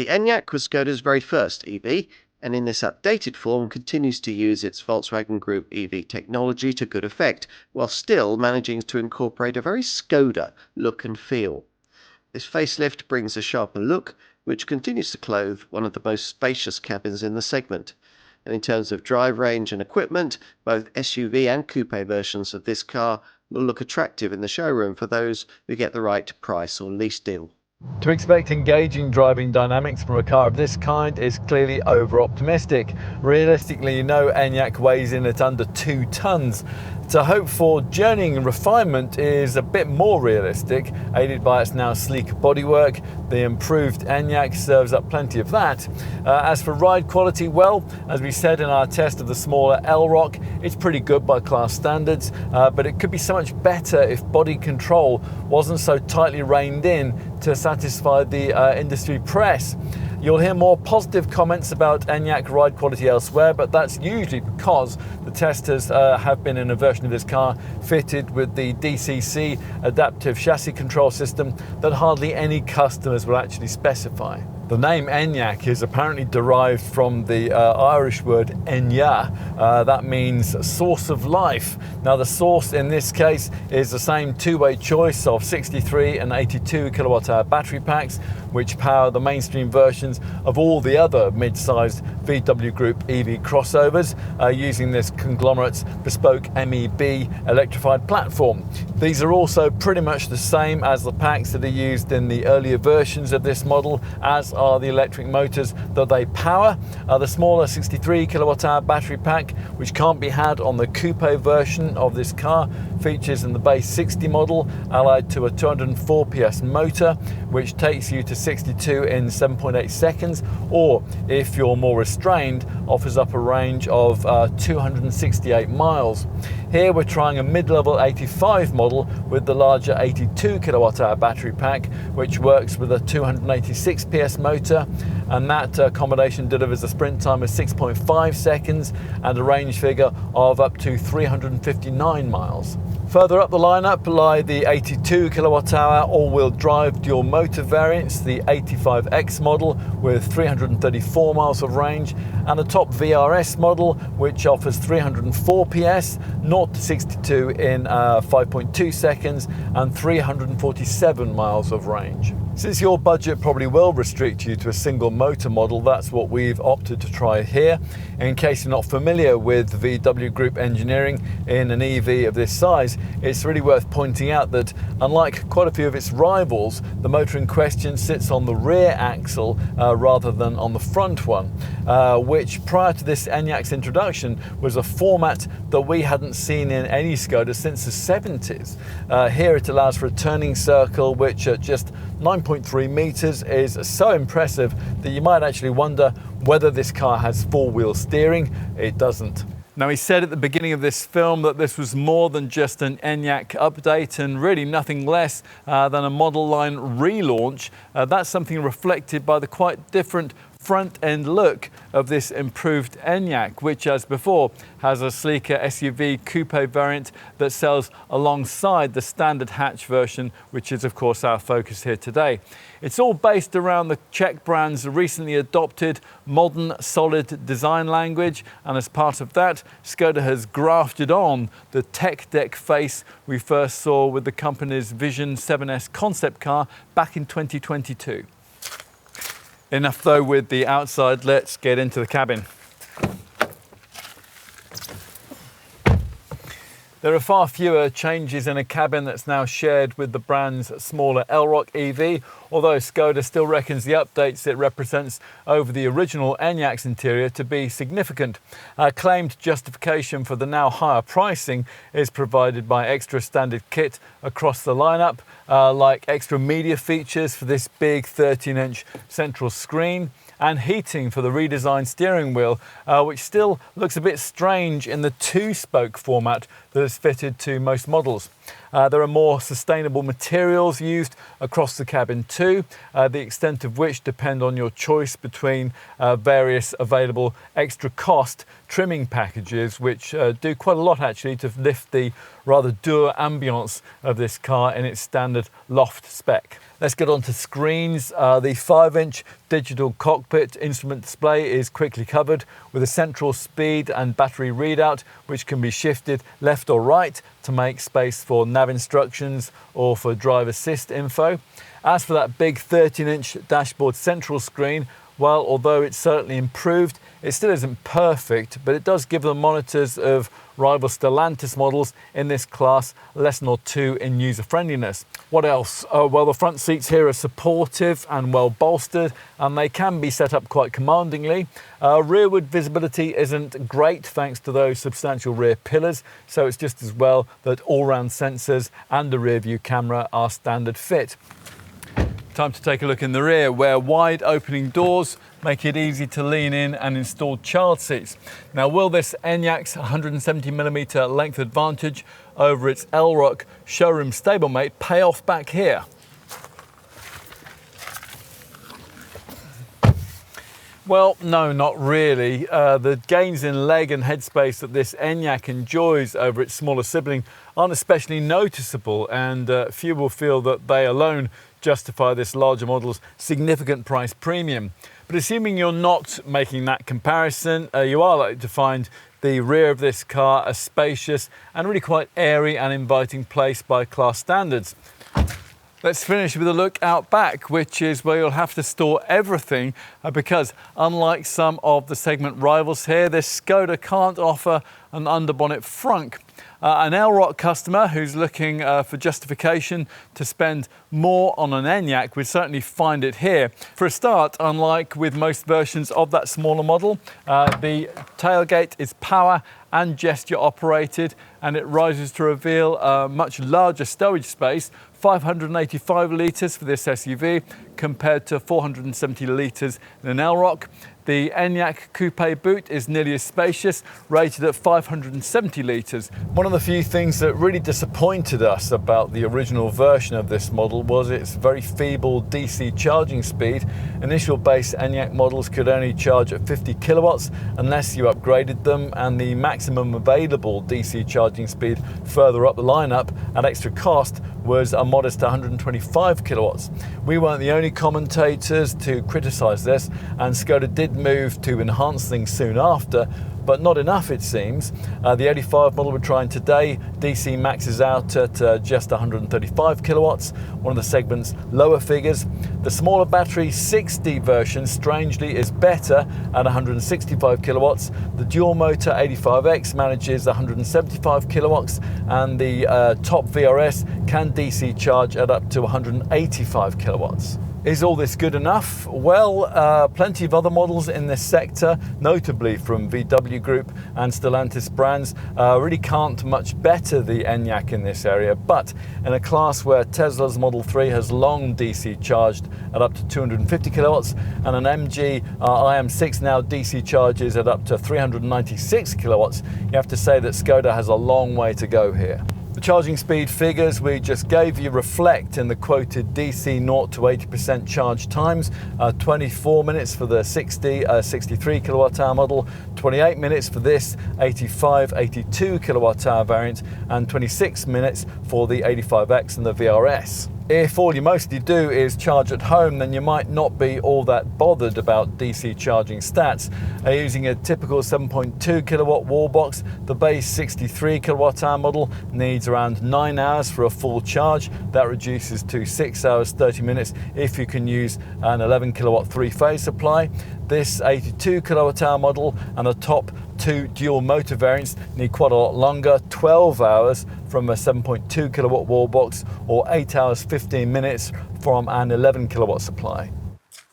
The Enyaq was Skoda's very first EV, and in this updated form continues to use its Volkswagen Group EV technology to good effect, while still managing to incorporate a very Skoda look and feel. This facelift brings a sharper look, which continues to clothe one of the most spacious cabins in the segment. And in terms of drive range and equipment, both SUV and coupe versions of this car will look attractive in the showroom for those who get the right price or lease deal. To expect engaging driving dynamics from a car of this kind is clearly over-optimistic. Realistically, no Enyaq weighs in at under 2 tons. To hope for journeying and refinement is a bit more realistic, aided by its now sleek bodywork. The improved Enyaq serves up plenty of that. As for ride quality, well, as we said in our test of the smaller Elrock, it's pretty good by class standards, but it could be so much better if body control wasn't so tightly reined in to satisfy the industry press. You'll hear more positive comments about Enyaq ride quality elsewhere, but that's usually because the testers have been in a version of this car fitted with the DCC adaptive chassis control system that hardly any customers will actually specify. The name Enyaq is apparently derived from the Irish word Enya. That means source of life. Now the source in this case is the same two-way choice of 63 and 82 kilowatt-hour battery packs, which power the mainstream versions of all the other mid-sized VW Group EV crossovers using this conglomerate's bespoke MEB electrified platform. These are also pretty much the same as the packs that are used in the earlier versions of this model, as are the electric motors that they power. The smaller 63 kilowatt-hour battery pack, which can't be had on the coupe version of this car, features in the base 60 model, allied to a 204 PS motor, which takes you to 62 in 7.8 seconds, or if you're more restrained, offers up a range of 268 miles. Here we're trying a mid-level 85 model with the larger 82 kilowatt-hour battery pack, which works with a 286 PS motor, and that combination delivers a sprint time of 6.5 seconds and a range figure of up to 359 miles. Further up the lineup lie the 82 kilowatt-hour all-wheel drive dual motor variants, the 85X model with 334 miles of range, and the top VRS model, which offers 304 PS, 0 to 62 in 5.2 seconds, and 347 miles of range. Since your budget probably will restrict you to a single motor model, that's what we've opted to try here. In case you're not familiar with VW Group engineering in an EV of this size, it's really worth pointing out that unlike quite a few of its rivals, the motor in question sits on the rear axle rather than on the front one, which prior to this Enyaq's introduction was a format that we hadn't seen in any Skoda since the 70s. Here it allows for a turning circle which at just 9.3 meters is so impressive that you might actually wonder whether this car has four-wheel steering. It doesn't. Now, he said at the beginning of this film that this was more than just an Enyaq update and really nothing less than a model line relaunch. That's something reflected by the quite different front-end look of this improved Enyaq, which, as before, has a sleeker SUV coupe variant that sells alongside the standard hatch version, which is, of course, our focus here today. It's all based around the Czech brand's recently adopted modern, solid design language, and as part of that, Skoda has grafted on the tech deck face we first saw with the company's Vision 7S concept car back in 2022. Enough though with the outside, let's get into the cabin. There are far fewer changes in a cabin that's now shared with the brand's smaller Elrock EV, although Skoda still reckons the updates it represents over the original Enyaq's interior to be significant. Claimed justification for the now higher pricing is provided by extra standard kit across the lineup, like extra media features for this big 13-inch central screen, and heating for the redesigned steering wheel, which still looks a bit strange in the two-spoke format that is fitted to most models. There are more sustainable materials used across the cabin too, the extent of which depend on your choice between various available extra cost trimming packages, which do quite a lot actually to lift the rather dour ambience of this car in its standard loft spec. Let's get on to screens. The 5-inch digital cockpit instrument display is quickly covered with a central speed and battery readout, which can be shifted left or right to make space for nav instructions or for drive assist info. As for that big 13-inch dashboard central screen, well, although it's certainly improved, it still isn't perfect, but it does give the monitors of rival Stellantis models in this class a lesson or two in user friendliness. What else? Well, the front seats here are supportive and well bolstered, and they can be set up quite commandingly. Rearward visibility isn't great thanks to those substantial rear pillars, so it's just as well that all-round sensors and the rear view camera are standard fit. Time to take a look in the rear, where wide opening doors make it easy to lean in and install child seats. Now, will this Enyaq's 170mm length advantage over its Elrock showroom stablemate pay off back here? Well, no, not really. The gains in leg and headspace that this Enyaq enjoys over its smaller sibling aren't especially noticeable, and few will feel that they alone justify this larger model's significant price premium. But assuming you're not making that comparison, you are likely to find the rear of this car a spacious and really quite airy and inviting place by class standards. Let's finish with a look out back, which is where you'll have to store everything because unlike some of the segment rivals here, this Skoda can't offer an underbonnet frunk. An Elrock customer who's looking for justification to spend more on an Enyaq would certainly find it here. For a start, unlike with most versions of that smaller model, the tailgate is power and gesture operated, and it rises to reveal a much larger stowage space, 585 litres for this SUV compared to 470 litres in an Elrock. The Enyaq Coupe boot is nearly as spacious, rated at 570 litres. One of the few things that really disappointed us about the original version of this model was its very feeble DC charging speed. Initial base Enyaq models could only charge at 50 kilowatts unless you upgraded them, and the maximum available DC charging speed further up the lineup at extra cost was a modest 125 kilowatts. We weren't the only commentators to criticise this, and Skoda did move to enhance things soon after, but not enough it seems. The 85 model we're trying today, DC maxes out at just 135 kilowatts, one of the segment's lower figures. The smaller battery 60 version strangely is better at 165 kilowatts. The dual motor 85X manages 175 kilowatts, and the top VRS can DC charge at up to 185 kilowatts. Is all this good enough? Well, plenty of other models in this sector, notably from VW Group and Stellantis brands, really can't much better the Enyaq in this area. But in a class where Tesla's Model 3 has long DC charged at up to 250 kilowatts, and an MG IM6 now DC charges at up to 396 kilowatts, you have to say that Skoda has a long way to go here. The charging speed figures we just gave you reflect in the quoted DC 0 to 80% charge times, 24 minutes for the 63 kilowatt hour model, 28 minutes for this 82 kilowatt hour variant, and 26 minutes for the 85X and the VRS. If all you mostly do is charge at home, then you might not be all that bothered about DC charging stats. Using a typical 7.2 kilowatt wall box, the base 63 kilowatt hour model needs around 9 hours for a full charge. That reduces to 6 hours 30 minutes if you can use an 11 kilowatt three-phase supply. This 82 kilowatt hour model and the top two dual motor variants need quite a lot longer, 12 hours from a 7.2 kilowatt wall box, or 8 hours 15 minutes from an 11 kilowatt supply.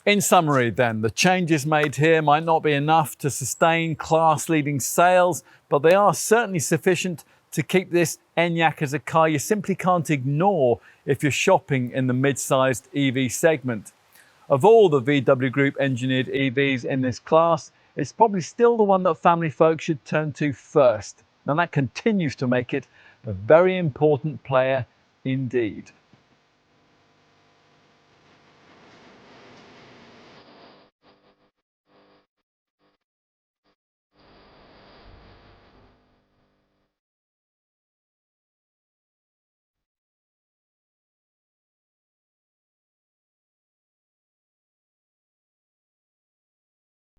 In summary then, the changes made here might not be enough to sustain class-leading sales, but they are certainly sufficient to keep this Enyaq as a car you simply can't ignore if you're shopping in the mid-sized EV segment. Of all the VW Group engineered EVs in this class, it's probably still the one that family folk should turn to first. And that continues to make it A very important player indeed.